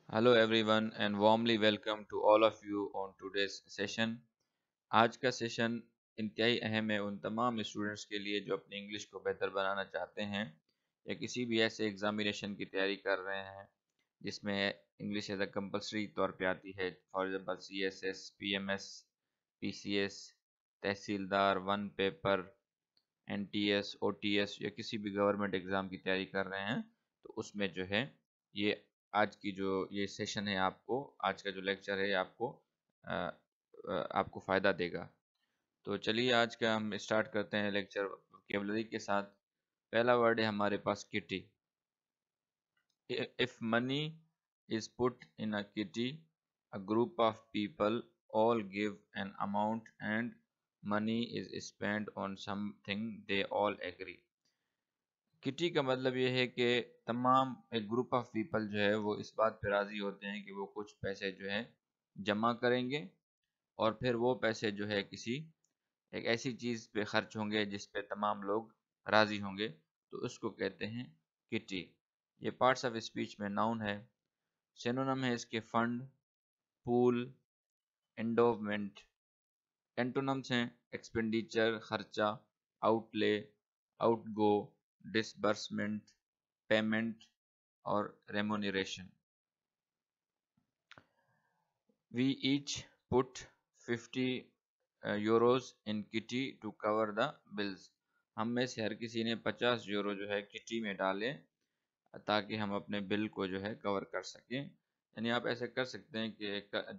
Hello everyone and warmly welcome to all of you on today's session। आज का session इंतहाई अहम है उन तमाम स्टूडेंट्स के लिए जो अपनी इंग्लिश को बेहतर बनाना चाहते हैं या किसी भी ऐसे एग्जामिनेशन की तैयारी कर रहे हैं जिसमें इंग्लिश एज अ कंपलसरी तौर पे आती है। For example CSS, PMS, PCS, tehsildar, one paper, NTS, OTS या किसी भी गवर्नमेंट एग्ज़ाम की तैयारी कर रहे हैं तो उसमें जो है ये आज की जो ये सेशन है आपको आज का जो लेक्चर है आपको फ़ायदा देगा। तो चलिए आज का हम स्टार्ट करते हैं लेक्चर वोकैबुलरी के साथ। पहला वर्ड है हमारे पास kitty. If money is put in a kitty, a group of people all give an amount and money is spent on something they all agree। Kitty का मतलब ये है कि तमाम एक ग्रुप ऑफ पीपल जो है वो इस बात पे राज़ी होते हैं कि वो कुछ पैसे जो है जमा करेंगे और फिर वो पैसे जो है किसी एक ऐसी चीज़ पे खर्च होंगे जिस पे तमाम लोग राज़ी होंगे, तो उसको कहते हैं किटी। ये पार्ट्स ऑफ स्पीच में नाउन है। सिनोनिम है इसके फंड, पूल, एंडोवमेंट। एंटोनिम्स हैं एक्सपेंडिचर खर्चा, आउटले, आउटगो, डिसबर्समेंट, पेमेंट और remuneration. We each put 50 euros in kitty to cover the bills। हम में से हर किसी ने 50 यूरो जो है किटी में डाले ताकि हम अपने बिल को जो है कवर कर सकें। यानी आप ऐसे कर सकते हैं कि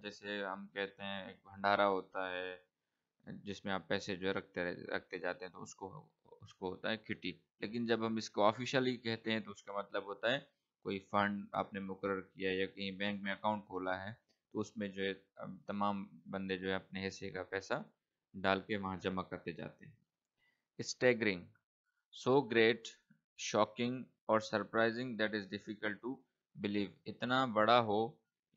जैसे हम कहते हैं एक भंडारा होता है जिसमें आप पैसे जो है रखते जाते हैं, तो उसको उसको होता है किटी। लेकिन जब हम इसको ऑफिशियली कहते हैं तो उसका मतलब होता है कोई फंड आपने मुकर्रर किया या कहीं बैंक में अकाउंट खोला है तो उसमें जो है तमाम बंदे जो है अपने हिस्से का पैसा डाल के वहाँ जमा करते जाते हैं। स्टैगरिंग, सो ग्रेट, शॉकिंग और surprising that is difficult to believe. इतना बड़ा हो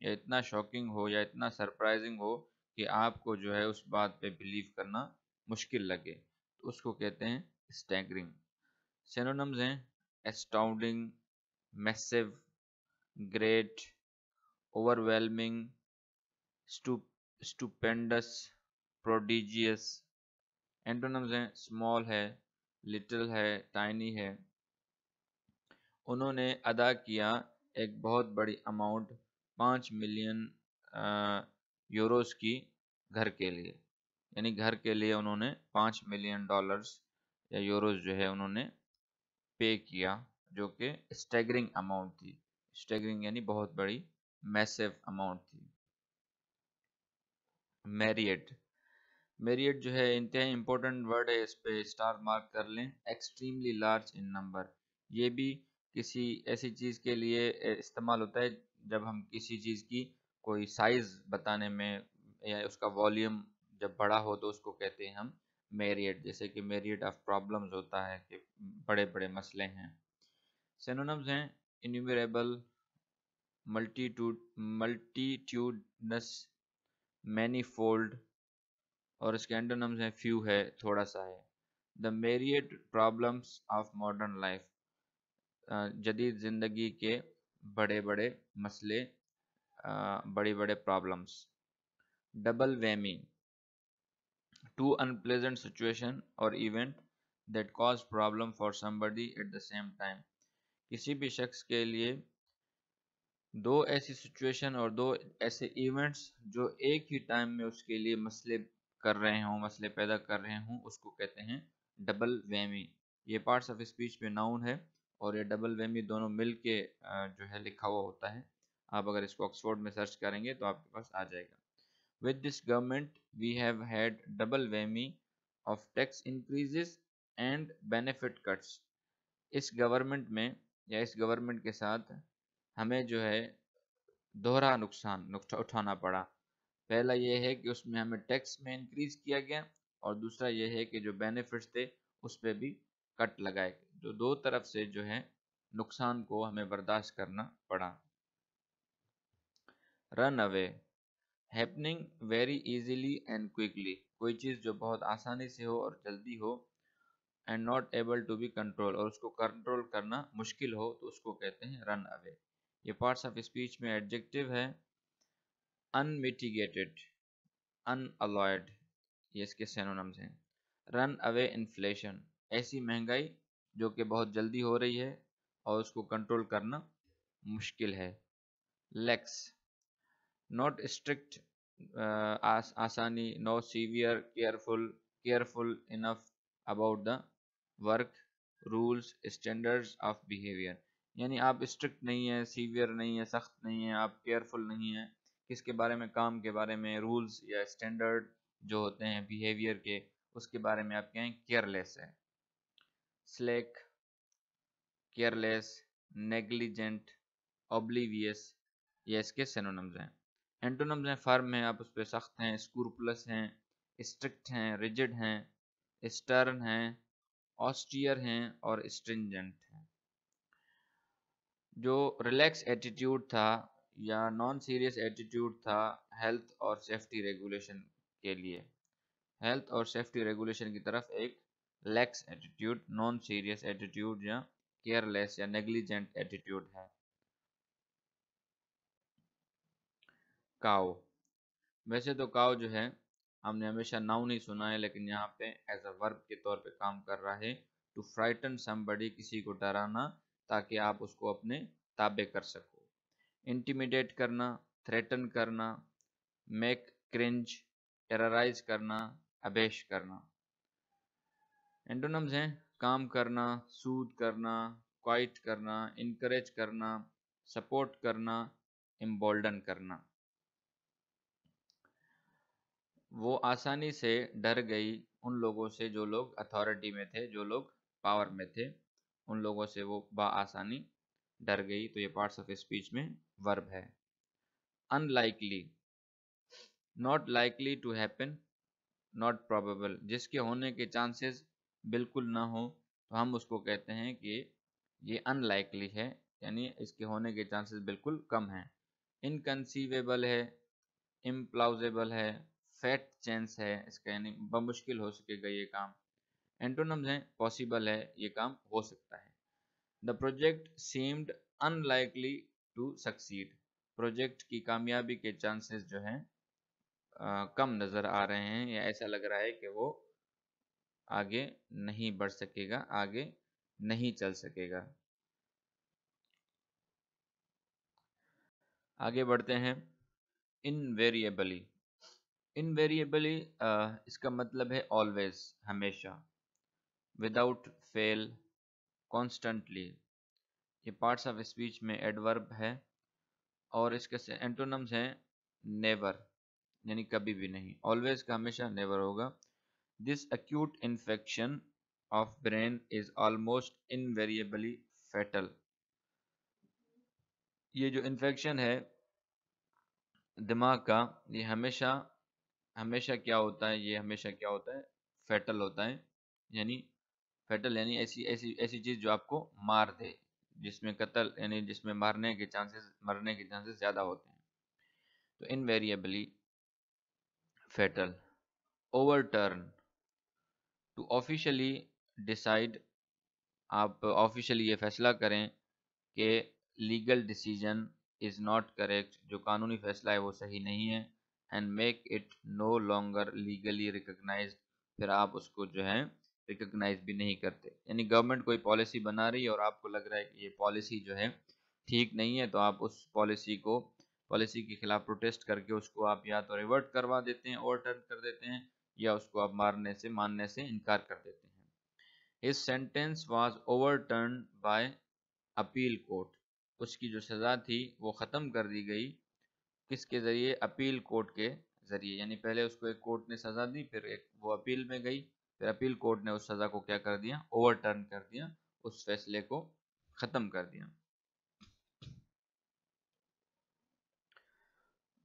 या इतना शॉकिंग हो या इतना सरप्राइजिंग हो कि आपको जो है उस बात पे बिलीव करना मुश्किल लगे, तो उसको कहते हैं स्टैगरिंग। सिनोनिम्स हैं astounding, massive, great, overwhelming, stupendous, prodigious. Antonyms हैं स्मॉल है, लिटिल है, टाइनी है। उन्होंने अदा किया एक बहुत बड़ी अमाउंट 5 मिलियन यूरोस की घर के लिए। यानी घर के लिए उन्होंने 5 मिलियन डॉलर्स या यूरोस जो है उन्होंने पे किया, जो कि स्टैगरिंग अमाउंट थी। स्टैगरिंग यानी बहुत बड़ी, मैसिव अमाउंट थी। मैरियट, मेरियट जो है इंतहाई इंपॉर्टेंट वर्ड है, इस पे स्टार मार्क कर लें। एक्सट्रीमली लार्ज इन नंबर, ये भी किसी ऐसी चीज़ के लिए इस्तेमाल होता है जब हम किसी चीज़ की कोई साइज़ बताने में या उसका वॉल्यूम जब बड़ा हो तो उसको कहते हैं हम मेरियट। जैसे कि मेरियट ऑफ प्रॉब्लम्स होता है कि बड़े बड़े मसले हैं। सिनोनिम्स हैं इन्यूमरेबल, मल्टीट्यूडनस, मैनीफोल्ड और इसके एंटोनिम्स हैं फ्यू है, थोड़ा सा है। The myriad problems of modern life, जदीद ज़िंदगी के बड़े बड़े मसले, बड़ी बड़े problems. Double whammy, two unpleasant situation और event that cause problem for somebody at the same time. किसी भी शख्स के लिए दो ऐसी सिचुएशन और दो ऐसे इवेंट्स जो एक ही टाइम में उसके लिए मसले कर रहे हों, मसले पैदा कर रहे हों, उसको कहते हैं डबल वेमी। ये पार्ट्स ऑफ स्पीच में नाउन है और ये डबल वेमी दोनों मिल के जो है लिखा हुआ होता है। आप अगर इसको ऑक्सफोर्ड में सर्च करेंगे तो आपके पास आ जाएगा। With this government we have had double whammy of tax increases and benefit cuts. इस गवर्नमेंट में या इस गवर्नमेंट के साथ हमें जो है दोहरा नुकसान उठाना पड़ा। पहला ये है कि उसमें हमें टैक्स में इंक्रीज किया गया और दूसरा ये है कि जो बेनिफिट्स थे उस पर भी कट लगाए गए। जो दो तरफ से जो है नुकसान को हमें बर्दाश्त करना पड़ा। Run away, happening very easily and quickly, कोई चीज़ जो बहुत आसानी से हो और जल्दी हो। And not able to be control, और उसको कंट्रोल करना मुश्किल हो तो उसको कहते हैं रन अवे। ये पार्ट्स ऑफ स्पीच में एडजेक्टिव है। अनमिटिगेटेड, अनअलॉयड, ये इसके सिनोनिम्स हैं। रन अवे इन्फ्लेशन, ऐसी महंगाई जो कि बहुत जल्दी हो रही है और उसको कंट्रोल करना मुश्किल है। लेक्स, नॉट स्ट्रिक्ट, आसानी, no severe, careful, careful enough about the work, rules, standards of behaviour, यानी आप स्ट्रिक्ट नहीं है, सीवियर नहीं है, सख्त नहीं है, आप केयरफुल नहीं है किसके बारे में, काम के बारे में, रूल्स या स्टैंडर्ड जो होते हैं बिहेवियर के, उसके बारे में आप क्या हैं, केयरलेस है। स्लेक, केयरलेस, नेग्लिजेंट, ऑब्लिवियस, ये इसके सिनोनिम्स हैं। एंटोनिम्स हैं, फर्म है, आप उस पर सख्त हैं, स्क्रूपुलस हैं, स्ट्रिक्ट हैं, रिजिड हैं, स्टर्न हैं, ऑस्टियर हैं और स्ट्रिंजेंट हैं। जो रिलैक्स एटीट्यूड था या नॉन सीरियस एटीट्यूड था हेल्थ और सेफ्टी रेगुलेशन के लिए, हेल्थ और सेफ्टी रेगुलेशन की तरफ एक lakhs attitude, non serious attitude या केयरलेस या नेग्लिजेंट एटीट्यूड है। काउ, वैसे तो काउ जो है हमने हमेशा नाउन ही सुना है, लेकिन यहाँ पे एज अ वर्ब के तौर पे काम कर रहा है। टू फ्राइटन समबडी, किसी को डराना ताकि आप उसको अपने ताबे कर सको। इंटिमिडेट करना, थ्रेटन करना, मेक क्रिंज, टेरराइज करना, अबेश करना। एंटोनिम्स हैं, काम करना, सूद करना, क्वाइट करना, इनकरेज करना, सपोर्ट करना, एम्बोल्डन करना। वो आसानी से डर गई उन लोगों से जो लोग अथॉरिटी में थे, जो लोग पावर में थे, उन लोगों से वो आसानी डर गई। तो ये पार्ट्स ऑफ स्पीच में वर्ब है। Unlikely, not likely to happen, not probable, जिसके होने के चांसेस बिल्कुल ना हो तो हम उसको कहते हैं कि ये अनलाइकली है, यानी इसके होने के चांसेस बिल्कुल कम हैं। इनकंसीवेबल है, इम्प्लाउजेबल है, फैट चांस है इसका, यानी बमुश्किल हो सकेगा ये काम। एंटोनिम्स हैं, पॉसिबल है, ये काम हो सकता है। The project seemed unlikely to succeed, project की कामयाबी के चांसेस जो हैं कम नज़र आ रहे हैं, या ऐसा लग रहा है कि वो आगे नहीं बढ़ सकेगा, आगे नहीं चल सकेगा। आगे बढ़ते हैं। इनवेरिएबली, इनवेरिएबली इसका मतलब है ऑलवेज, हमेशा। विदाउट फेल, कॉन्स्टेंटली, ये पार्ट्स ऑफ स्पीच में एडवर्ब है और इसके एंटोनम्स हैं नेवर, यानी कभी भी नहीं। ऑलवेज का हमेशा नेवर होगा। This acute infection of brain is almost invariably fatal, ये जो इन्फेक्शन है दिमाग का, ये हमेशा हमेशा क्या होता है, ये हमेशा क्या होता है, फेटल होता है। यानी फेटल यानी ऐसी ऐसी ऐसी चीज जो आपको मार दे, जिसमें कत्ल यानी जिसमें मरने के चांसेस ज्यादा होते हैं। तो invariably fatal. Overturn, to officially decide, आप ऑफिशियली ये फैसला करें कि legal decision is not correct, जो कानूनी फैसला है वो सही नहीं है। And make it no longer legally recognised, फिर आप उसको जो है रिकग्नाइज भी नहीं करते। यानी गवर्नमेंट कोई पॉलिसी बना रही है और आपको लग रहा है कि ये पॉलिसी जो है ठीक नहीं है, तो आप उस पॉलिसी के खिलाफ प्रोटेस्ट करके उसको आप या तो रिवर्ट करवा देते हैं, ओवरटर्न कर देते हैं, या उसको आप मानने से इनकार कर देते हैं। His sentence was overturned by appeal court, उसकी जो सज़ा थी वो ख़त्म कर दी गई किसके ज़रिए, अपील कोर्ट के ज़रिए। यानी पहले उसको एक कोर्ट ने सज़ा दी, फिर एक वो अपील में गई, फिर अपील कोर्ट ने उस सज़ा को क्या कर दिया, ओवरटर्न कर दिया, उस फैसले को ख़त्म कर दिया।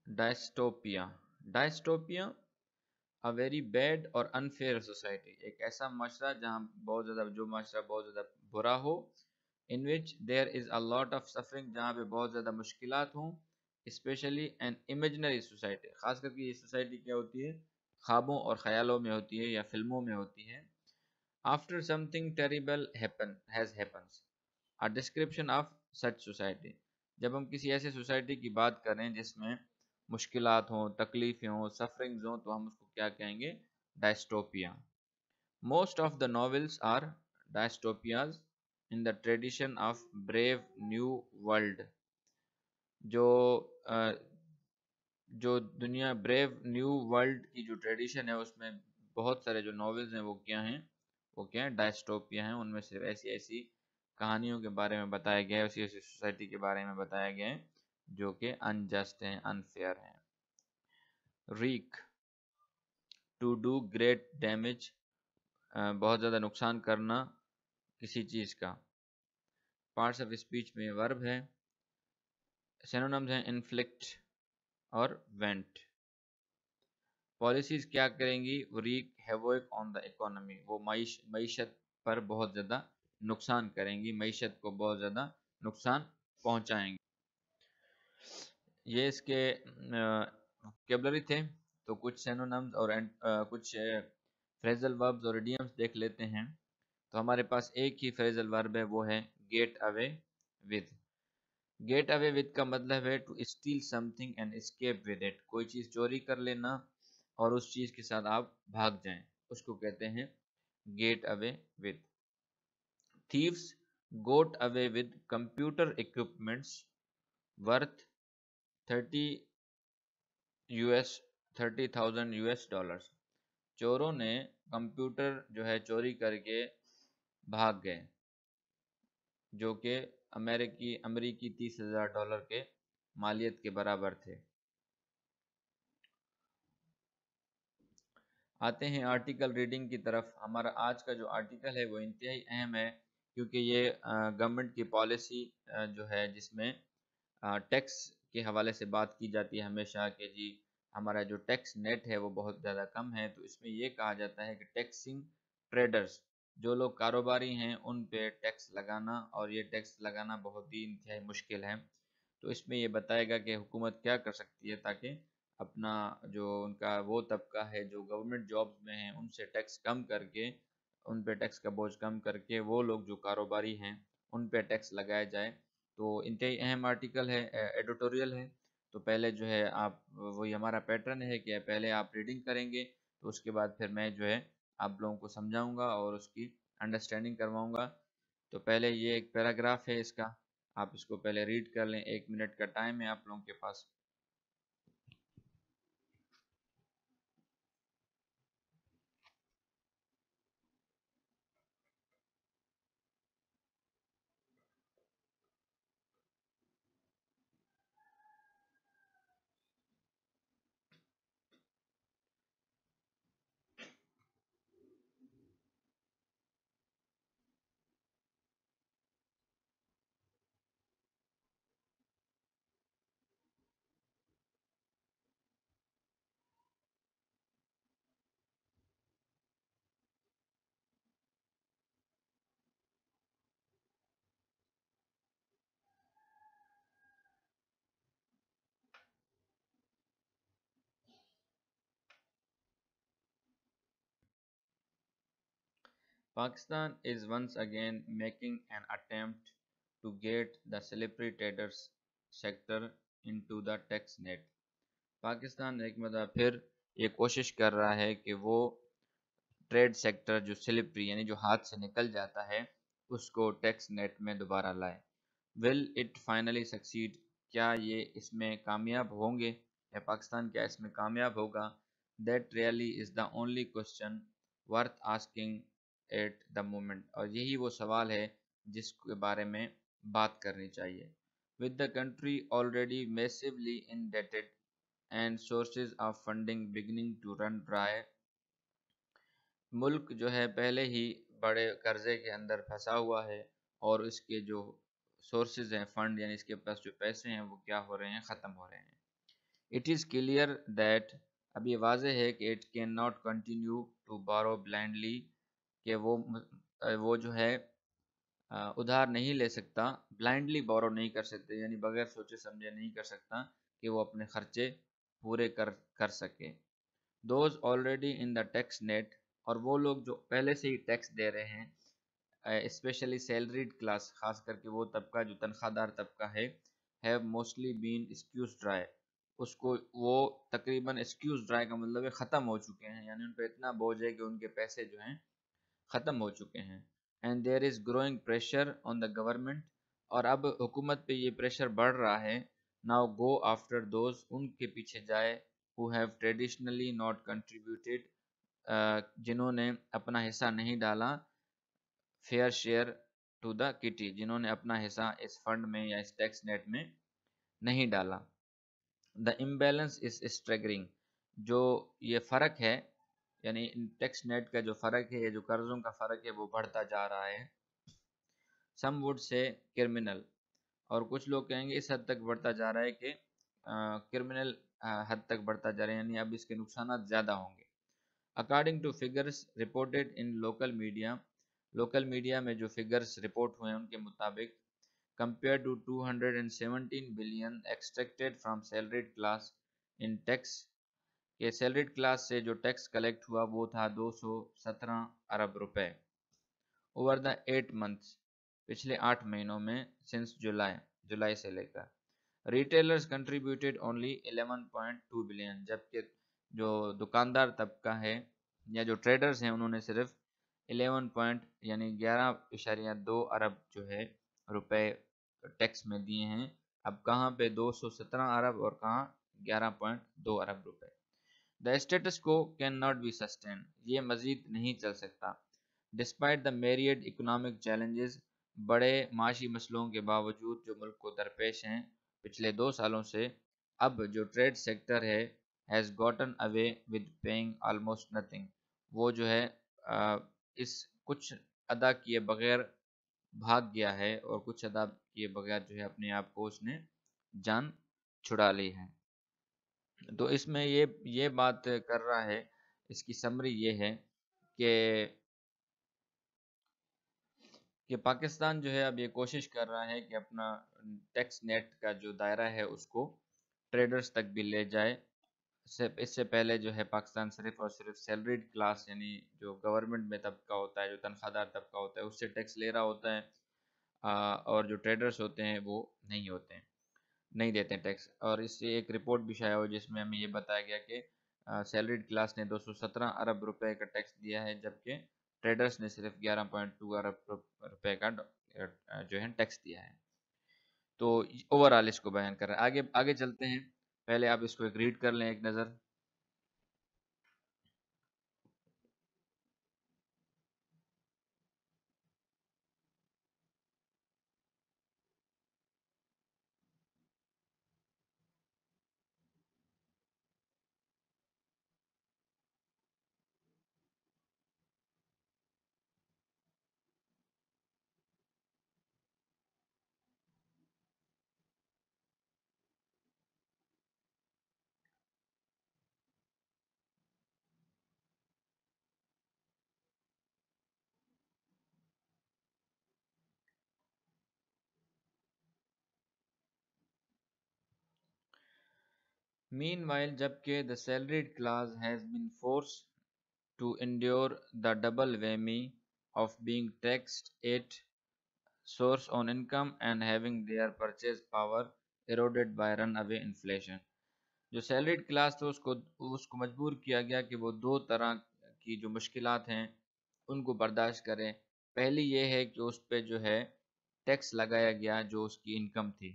Dystopia, dystopia a very bad और अनफेयर सोसाइटी, एक ऐसा माशरा जहाँ बहुत ज़्यादा, जो माशरा बहुत ज़्यादा बुरा हो, in which there is a lot of suffering, जहाँ पे बहुत ज़्यादा मुश्किलात हों, स्पेशली एन इमेजनरी सोसाइटी, ख़ास करके ये सोसाइटी क्या होती है, ख्वाबों और ख्यालों में होती है या फिल्मों में होती है। After something terrible happen has happens, a description of such society, जब हम किसी ऐसे सोसाइटी की बात करें जिसमें मुश्किलात हों, तकलीफ़ें हों, सफरिंग्स हों, तो हम उसको क्या कहेंगे? Dystopia. Most of the novels are dystopias in the tradition of brave new world. जो अ, जो दुनिया ब्रेव न्यू वर्ल्ड की जो ट्रेडिशन है उसमें बहुत सारे जो नॉवेल्स हैं वो क्या हैं? वो क्या है? डायस्टोपिया हैं। उनमें सिर्फ ऐसी ऐसी कहानियों के बारे में बताया गया है, ऐसी ऐसी सोसाइटी के बारे में बताया गया है जो कि अनजस्ट हैं, अनफेयर हैं। Wreak, to do great damage, बहुत ज़्यादा नुकसान करना किसी चीज़ का। पार्ट्स ऑफ स्पीच में वर्ब है। सिनोनिम्स हैं इन्फ्लिक्ट और वेंट। पॉलिसीज क्या करेंगी? Wreak havoc on the economy, वो मईशत पर बहुत ज़्यादा नुकसान करेंगी, मईशत को बहुत ज़्यादा नुकसान पहुंचाएंगी। ये इसके वोकैबुलरी थे। तो कुछ सिनोनिम्स और कुछ फ्रेजल वर्ब्स और इडियम्स देख लेते हैं। तो हमारे पास एक ही फ्रेजल वर्ब है, वो है get away with. Get away with का मतलब है to steal something and escape with it, कोई चीज़ चोरी कर लेना और उस चीज़ के साथ आप भाग जाएं, उसको कहते हैं get away with. Thieves got away with computer equipments worth 30 US 30,000 US dollars. चोरों ने कंप्यूटर जो है चोरी करके भाग गए, जो कि अमेरिकी अमेरिकी $30,000 के मालियत के बराबर थे। आते हैं आर्टिकल रीडिंग की तरफ। हमारा आज का जो आर्टिकल है वो इंतहाई अहम है, क्योंकि ये गवर्नमेंट की पॉलिसी जो है जिसमें टैक्स के हवाले से बात की जाती है हमेशा कि जी हमारा जो टैक्स नेट है वो बहुत ज़्यादा कम है। तो इसमें ये कहा जाता है कि टैक्सिंग ट्रेडर्स, जो लोग कारोबारी हैं उन पे टैक्स लगाना, और ये टैक्स लगाना बहुत ही इंतहाई मुश्किल है। तो इसमें ये बताएगा कि हुकूमत क्या कर सकती है ताकि अपना जो उनका वो तबका है जो गवर्नमेंट जॉब्स में है उनसे टैक्स कम करके, उन पे टैक्स का बोझ कम करके वो लोग जो कारोबारी हैं उन पे टैक्स लगाया जाए। तो इंतहाई अहम आर्टिकल है, एडिटोरियल है। तो पहले जो है आप, वही हमारा पैटर्न है कि पहले आप रीडिंग करेंगे, तो उसके बाद फिर मैं जो है आप लोगों को समझाऊंगा और उसकी अंडरस्टैंडिंग करवाऊंगा। तो पहले ये एक पैराग्राफ है इसका, आप इसको पहले रीड कर लें। 1 मिनट का टाइम है आप लोगों के पास। Pakistan is once again making an attempt to get the slippery traders sector into the tax net. Pakistan एक मतलब फिर ये कोशिश कर रहा है कि वो ट्रेड सेक्टर जो स्लिपरी यानी जो हाथ से निकल जाता है उसको टैक्स नेट में दोबारा लाए। विल इट फाइनली सक्सीड, क्या ये इसमें कामयाब होंगे या पाकिस्तान क्या इसमें कामयाब होगा? That really is the only question worth asking at the moment, और यही वो सवाल है जिसके बारे में बात करनी चाहिए। With the country already massively indebted and sources of funding beginning to run dry, मुल्क जो है पहले ही बड़े कर्जे के अंदर फंसा हुआ है और इसके जो सोर्सेज हैं फंड यानी इसके पास जो पैसे हैं वो क्या हो रहे हैं? ख़त्म हो रहे हैं। इट इज़ क्लियर दैट, अब ये वाजह है कि it can not continue to borrow blindly, कि वो जो है उधार नहीं ले सकता, ब्लाइंडली बोरो नहीं कर सकते यानी बगैर सोचे समझे नहीं कर सकता कि वो अपने खर्चे पूरे कर सके। Those already in the tax net, और वो लोग जो पहले से ही टैक्स दे रहे हैं, स्पेशली सैलरीड क्लास, खास करके वो तबका जो तनख्वाहदार तबका है, have mostly been excuse dry, उसको वो तकरीबन एक्सक्यूज ड्राई का मतलब है ख़त्म हो चुके हैं, यानी उन पर इतना बोझ है कि उनके पैसे जो हैं ख़त्म हो चुके हैं। And there is growing pressure on the government, और अब हुकूमत पे ये प्रेशर बढ़ रहा है। नाउ गो आफ्टर दोज, उनके पीछे जाए, who have traditionally not contributed, जिन्होंने अपना हिस्सा नहीं डाला, fair share to the kitty, जिन्होंने अपना हिस्सा इस फंड में या इस टैक्स नेट में नहीं डाला। द इम्बैलेंस इज स्ट्रेगरिंग, जो ये फ़र्क है, यानी टैक्स नेट का जो फ़र्क है, ये जो कर्ज़ों का फ़र्क है, वो बढ़ता जा रहा है। सम वुड से क्रिमिनल, और कुछ लोग कहेंगे इस हद तक बढ़ता जा रहा है कि क्रिमिनल हद तक बढ़ता जा रहा है, यानी अब इसके नुकसान ज़्यादा होंगे। According two figures reported in local media में जो फिगर्स रिपोर्ट हुए हैं उनके मुताबिक, compared to 217 billion extracted from salaried class in tax, के सैलरीड क्लास से जो टैक्स कलेक्ट हुआ वो था 217 अरब रुपए ओवर द 8 मंथ्स, पिछले 8 महीनों में, सिंस जुलाई से लेकर। रिटेलर्स कंट्रीब्यूटेड ओनली 11.2 बिलियन, जबकि जो दुकानदार तबका है या जो ट्रेडर्स हैं उन्होंने सिर्फ 11 पॉइंट यानी 11.2 अरब जो है रुपए टैक्स में दिए हैं। अब कहाँ पे 217 अरब और कहाँ 11.2 अरब रुपए। द स्टेटस को कैन नॉट बी सस्टेन, ये मजीद नहीं चल सकता। Despite the myriad economic challenges, बड़े माशी मसलों के बावजूद जो मुल्क को दरपेश हैं पिछले 2 सालों से, अब जो ट्रेड सेक्टर है has gotten away with paying almost nothing, वो जो है इस कुछ अदा किए बगैर भाग गया है, और कुछ अदा किए बगैर जो है अपने आप को उसने जान छुड़ा ली है। तो इसमें ये बात कर रहा है, इसकी समरी ये है कि पाकिस्तान जो है अब ये कोशिश कर रहा है कि अपना टैक्स नेट का जो दायरा है उसको ट्रेडर्स तक भी ले जाए। इससे पहले जो है पाकिस्तान सिर्फ और सिर्फ सैलरीड क्लास यानी जो गवर्नमेंट में तबका होता है, जो तनख्वाहदार तबका होता है, उससे टैक्स ले रहा होता है, और जो ट्रेडर्स होते हैं वो नहीं होते हैं, नहीं देते हैं टैक्स। और इससे एक रिपोर्ट भी शाया हुआ जिसमें हमें ये बताया गया कि सैलरीड क्लास ने 217 अरब रुपए का टैक्स दिया है, जबकि ट्रेडर्स ने सिर्फ 11.2 अरब रुपए का जो है टैक्स दिया है। तो ओवरऑल इसको बयान कर रहा है। आगे आगे चलते हैं, पहले आप इसको एक रीड कर लें एक नज़र। मीनवाइल, जबकि the salaried class has been forced to endure the double whammy of being taxed at source on income and having their purchase power eroded by runaway inflation। जो सैलरीड क्लास थे उसको मजबूर किया गया कि वो दो तरह की जो मुश्किलात हैं उनको बर्दाश्त करें। पहली ये है कि उस पे जो है टैक्स लगाया गया जो उसकी इनकम थी,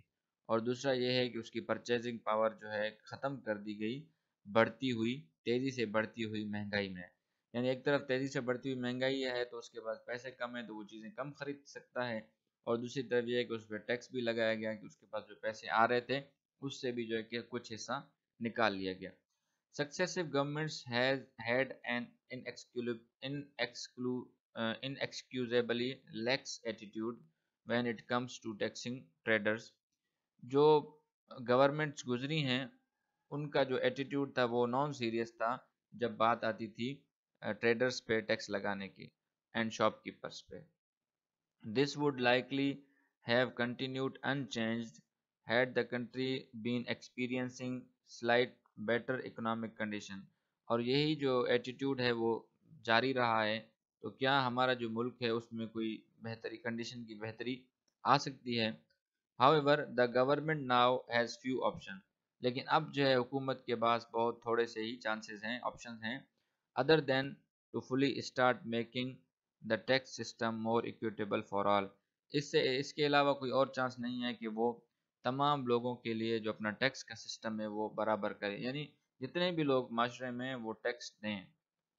और दूसरा ये है कि उसकी परचेजिंग पावर जो है ख़त्म कर दी गई बढ़ती हुई तेज़ी से बढ़ती हुई महंगाई में। यानी एक तरफ तेज़ी से बढ़ती हुई महंगाई है तो उसके पास पैसे कम है तो वो चीज़ें कम खरीद सकता है, और दूसरी तरफ ये है कि उस पर टैक्स भी लगाया गया कि उसके पास जो पैसे आ रहे थे उससे भी जो है कि कुछ हिस्सा निकाल लिया गया। Successive governments has had an inexcusably lax attitude when it comes to taxing traders। जो गवर्नमेंट्स गुजरी हैं उनका जो एटीट्यूड था वो नॉन सीरियस था जब बात आती थी ट्रेडर्स पे टैक्स लगाने की एंड शॉपकीपर्स पे। This would likely have continued unchanged had the country been experiencing slight better economic condition। और यही जो एटीट्यूड है वो जारी रहा है, तो क्या हमारा जो मुल्क है उसमें कोई बेहतरी कंडीशन की बेहतरी आ सकती है? However, the government now has few option. लेकिन अब जो है हुकूमत के पास बहुत थोड़े से ही चांसेस हैं, ऑप्शंस हैं, other than to fully start making the tax system more equitable for all. इसके अलावा कोई और चांस नहीं है कि वो तमाम लोगों के लिए जो अपना टैक्स का सिस्टम है वो बराबर करे, यानी जितने भी लोग माशरे में वो टैक्स दें,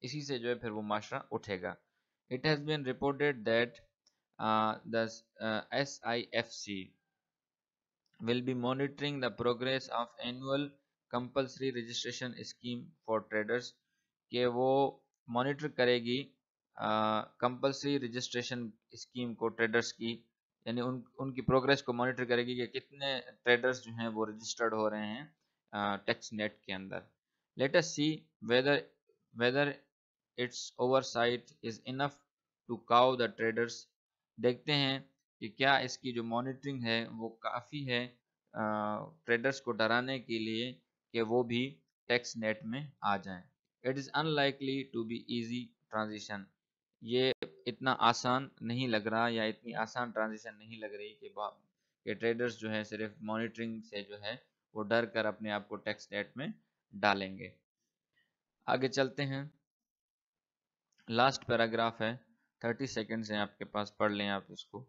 इसी से जो है फिर वो माशरा उठेगा. It has been reported that the SIFC will be monitoring the progress of annual compulsory registration scheme for traders, कि वो मॉनिटर करेगी कंपलसरी रजिस्ट्रेशन स्कीम को ट्रेडर्स की, यानी उनकी प्रोग्रेस को मॉनिटर करेगी कि कितने ट्रेडर्स जो हैं वो रजिस्टर्ड हो रहे हैं टैक्स नेट के अंदर. Let us see whether whether its oversight is enough to cow the traders. देखते हैं कि क्या इसकी जो मॉनिटरिंग है वो काफ़ी है ट्रेडर्स को डराने के लिए कि वो भी टैक्स नेट में आ जाएं. It is unlikely to be easy transition. ये इतना आसान नहीं लग रहा, या इतनी आसान ट्रांजिशन नहीं लग रही कि ट्रेडर्स जो है सिर्फ मॉनिटरिंग से जो है वो डर कर अपने आप को टैक्स नेट में डालेंगे. आगे चलते हैं. लास्ट पैराग्राफ है, 30 सेकेंड्स हैं आपके पास, पढ़ लें आप इसको.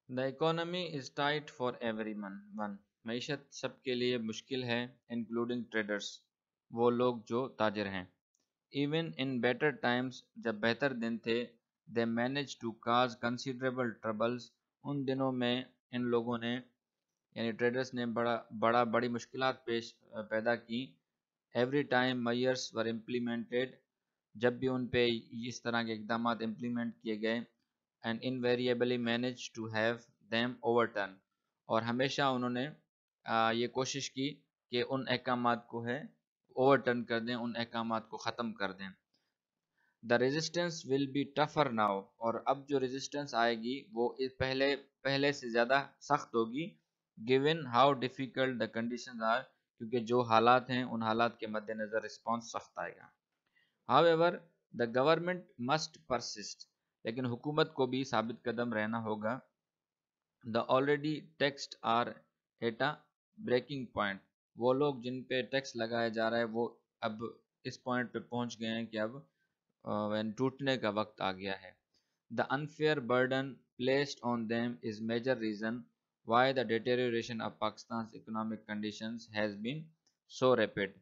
The economy is tight for everyone. मीशत सबके लिए मुश्किल है, इंक्लूडिंग ट्रेडर्स, वो लोग जो ताजिर हैं. इवन इन बेटर टाइम्स, जब बेहतर दिन थे, they manage to cause considerable troubles. उन दिनों में इन लोगों ने, यानी ट्रेडर्स ने बड़ी मुश्किलात पैदा की. एवरी टाइम मयर्स वर इम्प्लीमेंटेड, जब भी उन पे इस तरह के इकदाम इम्प्लीमेंट किए गए, and invariably manage to have them overturn, और हमेशा उन्होंने ये कोशिश की कि उन अहकामात को है ओवरटर्न कर दें, उन अहकामात को ख़त्म कर दें. The resistance will be tougher now, और अब जो रेजिस्टेंस आएगी वो पहले पहले से ज़्यादा सख्त होगी. Given how difficult the conditions are, क्योंकि जो हालात हैं उन हालात के मद्देनज़र रिस्पॉन्स सख्त आएगा. However the government must persist, लेकिन हुकूमत को भी साबित कदम रहना होगा. The already taxed are at a breaking point, वो लोग जिन पे टैक्स लगाया जा रहा है वो अब इस पॉइंट पे पहुंच गए हैं कि अब टूटने का वक्त आ गया है. The unfair burden placed on them is major reason why the deterioration of Pakistan economic conditions has been so rapid.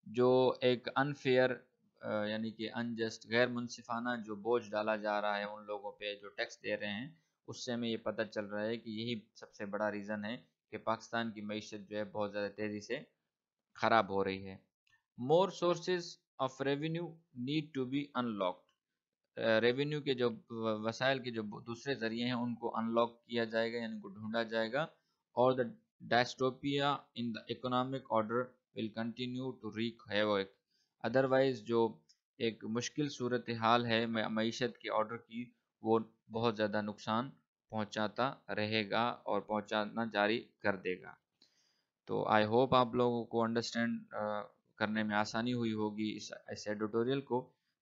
जो एक अनफेयर यानी कि अनजस्ट, गैर मुनसिफाना जो बोझ डाला जा रहा है उन लोगों पे जो टैक्स दे रहे हैं, उससे हमें ये पता चल रहा है कि यही सबसे बड़ा रीज़न है कि पाकिस्तान की मईशत जो है बहुत ज़्यादा तेज़ी से ख़राब हो रही है. More sources of revenue need to be unlocked. Revenue के जो वसाइल के जो दूसरे ज़रिए हैं उनको अनलॉक किया जाएगा, यानी उनको ढूंढा जाएगा. और the dystopia in the economic order will continue to wreak havoc. Otherwise जो एक मुश्किल सूरत हाल है मईशत के ऑर्डर की, वो बहुत ज़्यादा नुकसान पहुंचाता रहेगा और पहुंचाना जारी कर देगा. तो आई होप आप लोगों को अंडरस्टैंड करने में आसानी हुई होगी इस एडिटोरियल को.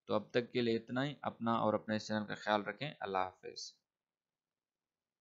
तो अब तक के लिए इतना ही. अपना और अपने चैनल का ख्याल रखें. अल्लाह हाफिज़.